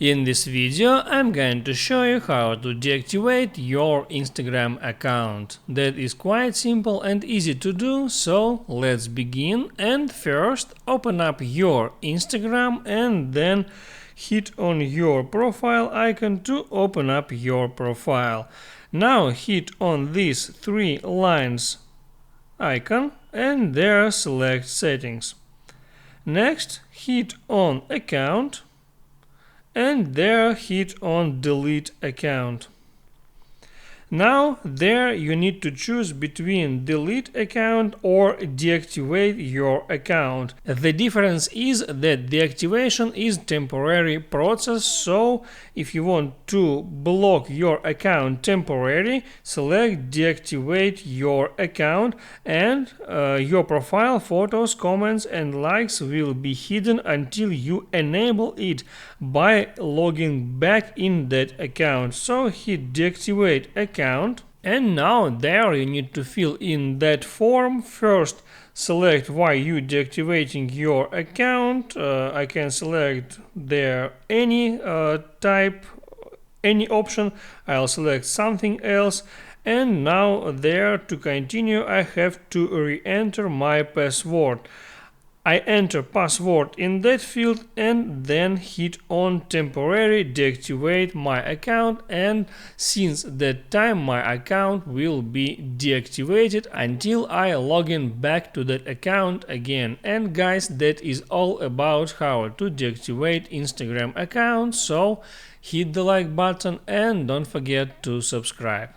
In this video, I'm going to show you how to deactivate your Instagram account. That is quite simple and easy to do, so let's begin. And first, open up your Instagram and then hit on your profile icon to open up your profile. Now hit on these three lines icon and there select settings. Next, hit on account and there hit on delete account. Now there you need to choose between delete account or deactivate your account. The difference is that deactivation is temporary process, so if you want to block your account temporarily, select deactivate your account and your profile, photos, comments and likes will be hidden until you enable it by logging back in that account. So hit deactivate account. And now there you need to fill in that form. First select why you deactivating your account. I can select there any type, any option. I'll select something else. And now there to continue I have to re-enter my password. I enter password in that field and then hit on temporary deactivate my account, and since that time my account will be deactivated until I log in back to that account again. And guys, that is all about how to deactivate Instagram account, so hit the like button and don't forget to subscribe.